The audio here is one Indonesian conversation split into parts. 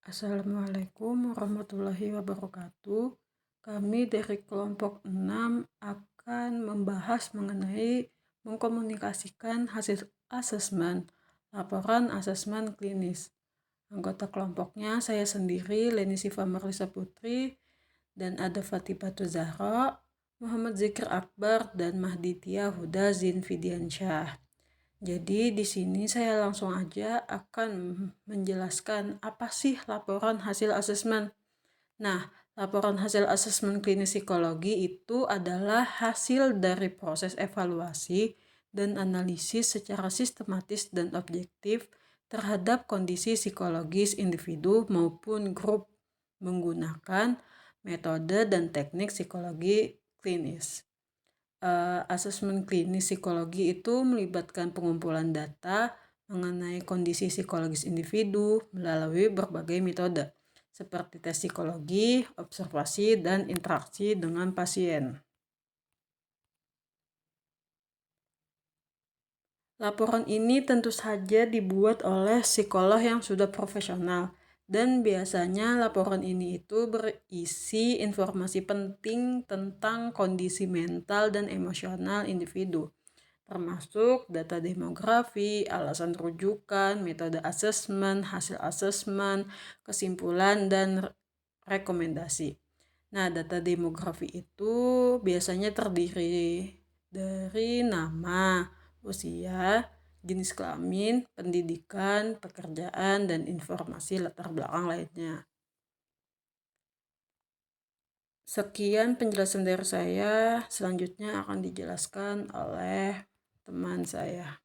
Assalamualaikum warahmatullahi wabarakatuh. Kami dari kelompok 6 akan membahas mengenai mengkomunikasikan hasil asesmen, laporan asesmen klinis. Anggota kelompoknya saya sendiri, Leni Siva Marlisa Putri, dan ada Fatibatu Zahra, Muhammad Zikir Akbar, dan Mahditia Huda Zinfidiansyah. Jadi di sini saya langsung aja akan menjelaskan apa sih laporan hasil asesmen. Nah, laporan hasil asesmen klinis psikologi itu adalah hasil dari proses evaluasi dan analisis secara sistematis dan objektif terhadap kondisi psikologis individu maupun grup menggunakan metode dan teknik psikologi klinis. Asesmen klinis psikologi itu melibatkan pengumpulan data mengenai kondisi psikologis individu melalui berbagai metode seperti tes psikologi, observasi, dan interaksi dengan pasien. Laporan ini tentu saja dibuat oleh psikolog yang sudah profesional, dan biasanya laporan ini itu berisi informasi penting tentang kondisi mental dan emosional individu, termasuk data demografi, alasan rujukan, metode asesmen, hasil asesmen, kesimpulan, dan rekomendasi. Nah, data demografi itu biasanya terdiri dari nama, usia, jenis kelamin, pendidikan, pekerjaan, dan informasi latar belakang lainnya. Sekian penjelasan dari saya, selanjutnya akan dijelaskan oleh teman saya.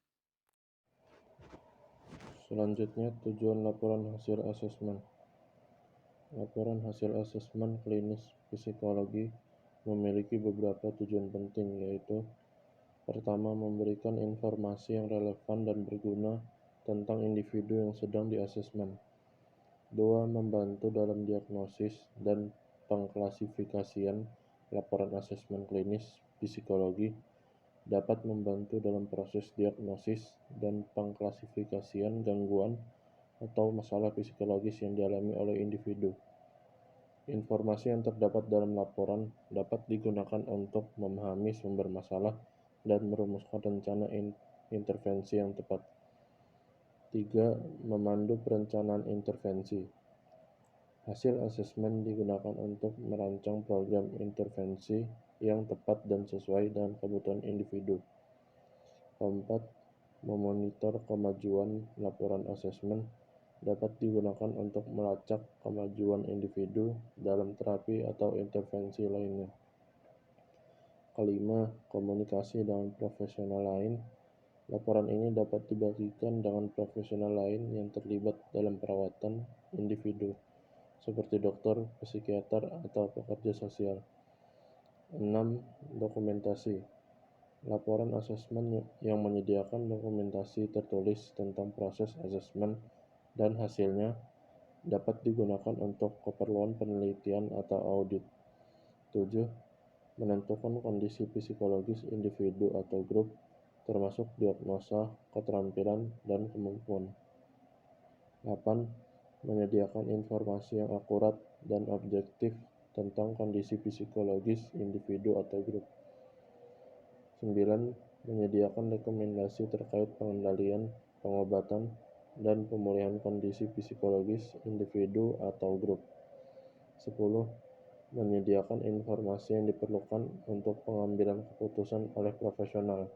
Selanjutnya, tujuan laporan hasil asesmen. Laporan hasil asesmen klinis psikologi memiliki beberapa tujuan penting, yaitu: pertama, memberikan informasi yang relevan dan berguna tentang individu yang sedang diasesmen. Dua, membantu dalam diagnosis dan pengklasifikasian. Laporan asesmen klinis psikologi dapat membantu dalam proses diagnosis dan pengklasifikasian gangguan atau masalah psikologis yang dialami oleh individu. Informasi yang terdapat dalam laporan dapat digunakan untuk memahami sumber masalah dan merumuskan rencana intervensi yang tepat. 3. Memandu perencanaan intervensi. Hasil asesmen digunakan untuk merancang program intervensi yang tepat dan sesuai dengan kebutuhan individu. 4. Memonitor kemajuan. Laporan asesmen dapat digunakan untuk melacak kemajuan individu dalam terapi atau intervensi lainnya. Kelima, komunikasi dengan profesional lain. Laporan ini dapat dibagikan dengan profesional lain yang terlibat dalam perawatan individu, seperti dokter, psikiater, atau pekerja sosial. 6. Dokumentasi. Laporan asesmen yang menyediakan dokumentasi tertulis tentang proses asesmen dan hasilnya dapat digunakan untuk keperluan penelitian atau audit. 7. Menentukan kondisi psikologis individu atau grup, termasuk diagnosa, keterampilan, dan kemampuan. 8. Menyediakan informasi yang akurat dan objektif tentang kondisi psikologis individu atau grup. 9. Menyediakan rekomendasi terkait pengendalian, pengobatan, dan pemulihan kondisi psikologis individu atau grup. 10. Menyediakan informasi yang diperlukan untuk pengambilan keputusan oleh profesional,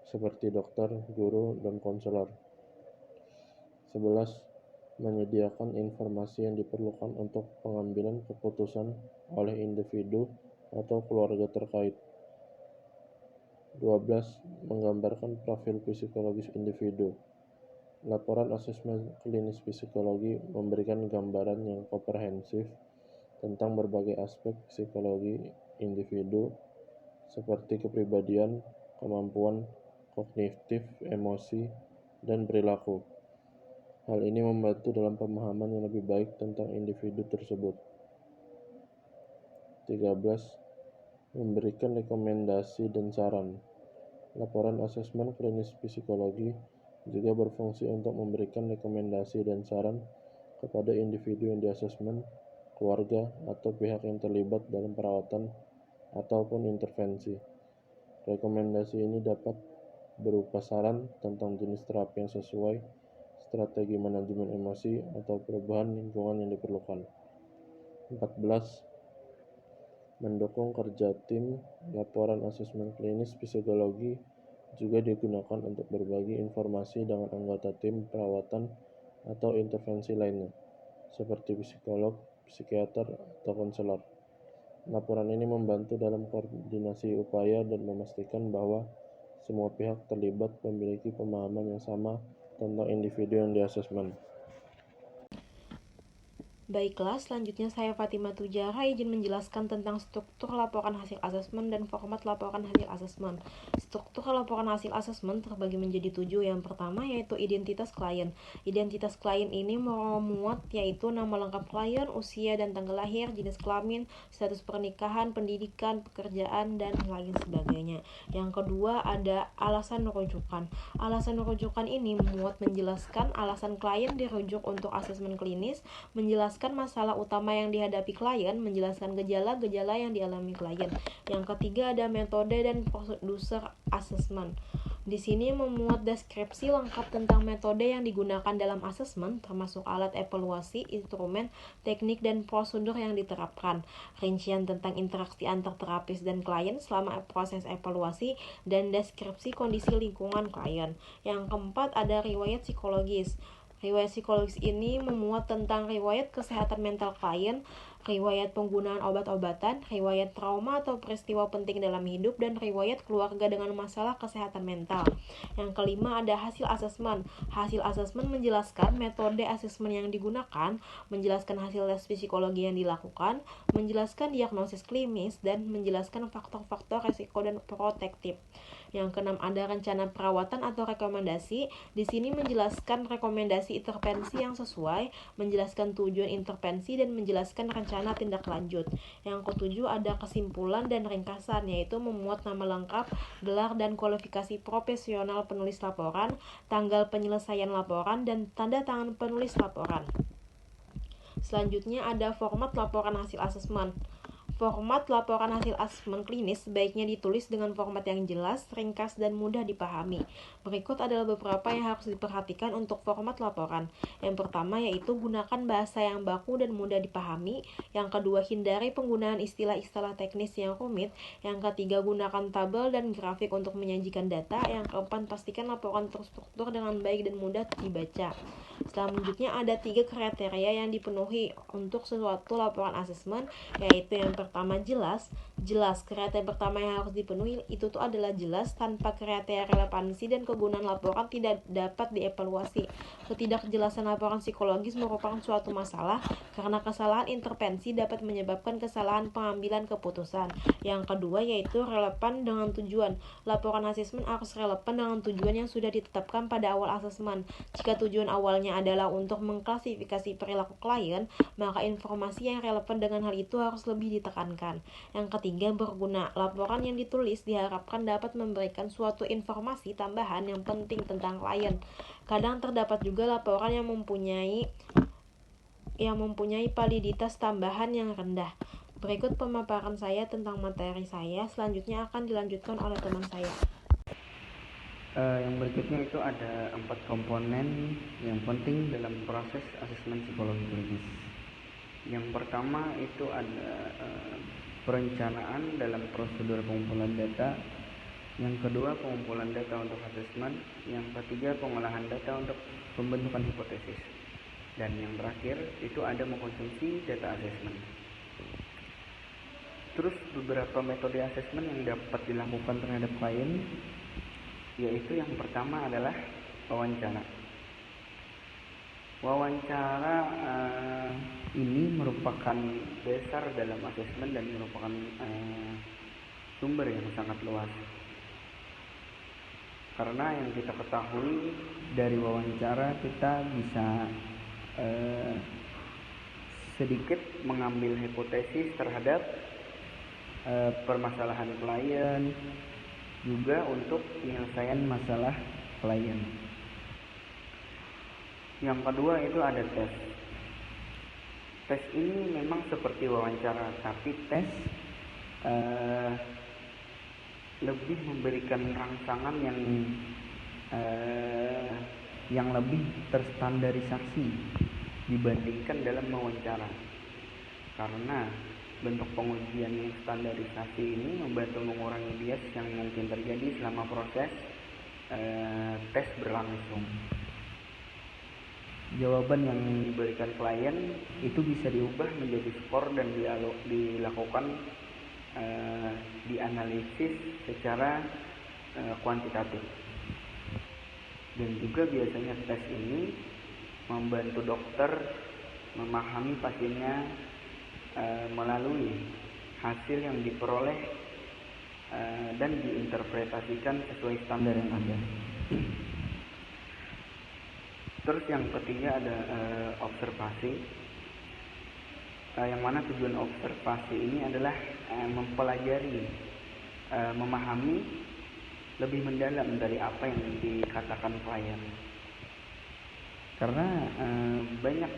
seperti dokter, guru, dan konselor. 11. Menyediakan informasi yang diperlukan untuk pengambilan keputusan oleh individu atau keluarga terkait. 12. Menggambarkan profil psikologis individu. Laporan asesmen klinis psikologi memberikan gambaran yang komprehensif tentang berbagai aspek psikologi individu, seperti kepribadian, kemampuan kognitif, emosi, dan perilaku. Hal ini membantu dalam pemahaman yang lebih baik tentang individu tersebut. 13. Memberikan rekomendasi dan saran. Laporan asesmen klinis psikologi juga berfungsi untuk memberikan rekomendasi dan saran kepada individu yang diasesmen, keluarga, atau pihak yang terlibat dalam perawatan ataupun intervensi. Rekomendasi ini dapat berupa saran tentang jenis terapi yang sesuai, strategi manajemen emosi, atau perubahan lingkungan yang diperlukan. 14. Mendukung kerja tim. Laporan asesmen klinis psikologi juga digunakan untuk berbagi informasi dengan anggota tim perawatan atau intervensi lainnya, seperti psikolog, psikiater, atau konselor. Laporan ini membantu dalam koordinasi upaya dan memastikan bahwa semua pihak terlibat memiliki pemahaman yang sama tentang individu yang diasesmen. Baiklah, selanjutnya saya Fatima Tujara izin menjelaskan tentang struktur laporan hasil asesmen dan format laporan hasil asesmen. Struktur laporan hasil asesmen terbagi menjadi 7. Yang pertama yaitu identitas klien. Identitas klien ini memuat yaitu nama lengkap klien, usia dan tanggal lahir, jenis kelamin, status pernikahan, pendidikan, pekerjaan, dan lain sebagainya. Yang kedua ada alasan rujukan. Alasan rujukan ini memuat menjelaskan alasan klien dirujuk untuk asesmen klinis, menjelaskan masalah utama yang dihadapi klien, menjelaskan gejala-gejala yang dialami klien. Yang ketiga ada metode dan prosedur asesmen. Di sini memuat deskripsi lengkap tentang metode yang digunakan dalam asesmen, termasuk alat evaluasi, instrumen, teknik, dan prosedur yang diterapkan. Rincian tentang interaksi antar terapis dan klien selama proses evaluasi, dan deskripsi kondisi lingkungan klien. Yang keempat ada riwayat psikologis. Riwayat psikologis ini memuat tentang riwayat kesehatan mental klien, riwayat penggunaan obat-obatan, riwayat trauma atau peristiwa penting dalam hidup, dan riwayat keluarga dengan masalah kesehatan mental. Yang kelima ada hasil asesmen. Hasil asesmen menjelaskan metode asesmen yang digunakan, menjelaskan hasil tes psikologi yang dilakukan, menjelaskan diagnosis klinis, dan menjelaskan faktor-faktor risiko dan protektif. Yang keenam ada rencana perawatan atau rekomendasi. Di sini menjelaskan rekomendasi intervensi yang sesuai, menjelaskan tujuan intervensi, dan menjelaskan rencana tindak lanjut. Yang ketujuh ada kesimpulan dan ringkasan, yaitu memuat nama lengkap, gelar dan kualifikasi profesional penulis laporan, tanggal penyelesaian laporan, dan tanda tangan penulis laporan. Selanjutnya ada format laporan hasil asesmen. Format laporan hasil asesmen klinis sebaiknya ditulis dengan format yang jelas, ringkas, dan mudah dipahami. Berikut adalah beberapa yang harus diperhatikan untuk format laporan. Yang pertama yaitu gunakan bahasa yang baku dan mudah dipahami. Yang kedua, hindari penggunaan istilah-istilah teknis yang rumit. Yang ketiga, gunakan tabel dan grafik untuk menyajikan data. Yang keempat, pastikan laporan terstruktur dengan baik dan mudah dibaca. Selanjutnya ada 3 kriteria yang dipenuhi untuk suatu laporan asesmen, yaitu yang pertama jelas. Kriteria pertama yang harus dipenuhi itu adalah jelas. Tanpa kriteria relevansi dan kegunaan laporan tidak dapat dievaluasi. Ketidakjelasan laporan psikologis merupakan suatu masalah karena kesalahan intervensi dapat menyebabkan kesalahan pengambilan keputusan. Yang kedua yaitu relevan dengan tujuan. Laporan asesmen harus relevan dengan tujuan yang sudah ditetapkan pada awal asesmen. Jika tujuan awalnya adalah untuk mengklasifikasi perilaku klien, maka informasi yang relevan dengan hal itu harus lebih ditekankan. Yang ketiga, berguna. Laporan yang ditulis diharapkan dapat memberikan suatu informasi tambahan yang penting tentang klien. Kadang terdapat juga laporan yang mempunyai validitas tambahan yang rendah. Berikut pemaparan saya tentang materi saya, selanjutnya akan dilanjutkan oleh teman saya. Yang berikutnya itu ada 4 komponen yang penting dalam proses asesmen psikologi klinis. Yang pertama itu ada perencanaan dalam prosedur pengumpulan data. Yang kedua, pengumpulan data untuk asesmen. Yang ketiga, pengolahan data untuk pembentukan hipotesis. Dan yang terakhir itu ada mengkonsumsi data asesmen. Terus beberapa metode asesmen yang dapat dilakukan terhadap klien, yaitu yang pertama adalah wawancara. Wawancara ini merupakan dasar dalam asesmen dan merupakan sumber yang sangat luas. Karena yang kita ketahui dari wawancara kita bisa sedikit mengambil hipotesis terhadap permasalahan klien, juga untuk penyelesaian masalah klien. Yang kedua itu ada tes. Tes ini memang seperti wawancara, tapi tes lebih memberikan rangsangan yang lebih terstandarisasi dibandingkan dalam wawancara. Karena bentuk pengujian yang standarisasi ini membantu mengurangi bias yang mungkin terjadi selama proses tes berlangsung. Jawaban yang diberikan klien itu bisa diubah menjadi skor dan dilakukan dianalisis secara kuantitatif. Dan juga biasanya tes ini membantu dokter memahami pasiennya melalui hasil yang diperoleh dan diinterpretasikan sesuai standar yang ada. Terus yang ketiga ada observasi, yang mana tujuan observasi ini adalah mempelajari, memahami lebih mendalam dari apa yang dikatakan klien. Karena banyak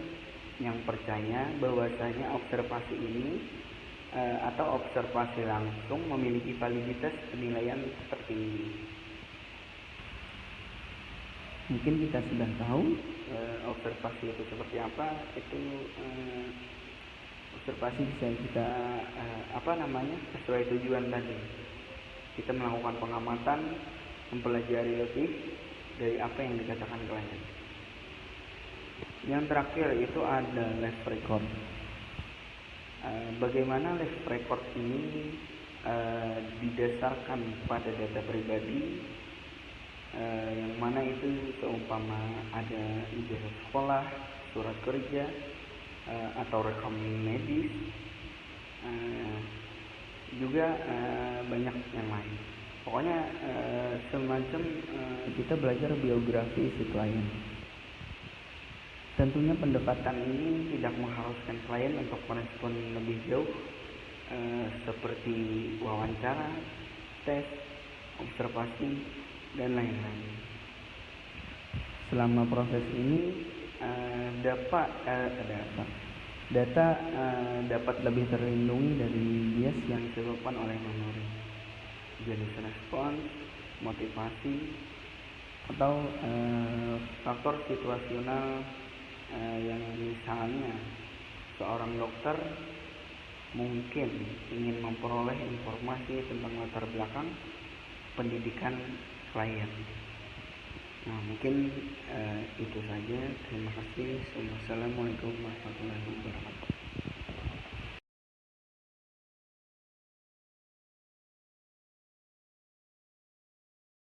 yang percaya bahwasanya observasi ini atau observasi langsung memiliki validitas penilaian tertinggi. Mungkin kita sudah tahu observasi itu seperti apa. Itu observasi bisa kita sesuai tujuan tadi. Kita melakukan pengamatan, mempelajari lebih dari apa yang dikatakan klien. Yang terakhir itu ada live record. Bagaimana live record ini didasarkan pada data pribadi, yang mana itu seumpama ada ijazah sekolah, surat kerja, atau rekam medis, juga banyak yang lain. Pokoknya semacam kita belajar biografi si klien. Tentunya pendekatan ini tidak mengharuskan klien untuk merespon lebih jauh, seperti wawancara, tes, observasi, dan lain-lain. Selama proses ini data dapat lebih terlindungi dari bias yang disebabkan oleh memori, jenis respons, motivasi, atau faktor situasional, yang misalnya seorang dokter mungkin ingin memperoleh informasi tentang latar belakang pendidikan klien. Nah, mungkin itu saja. Terima kasih. Wassalamualaikum warahmatullahi wabarakatuh.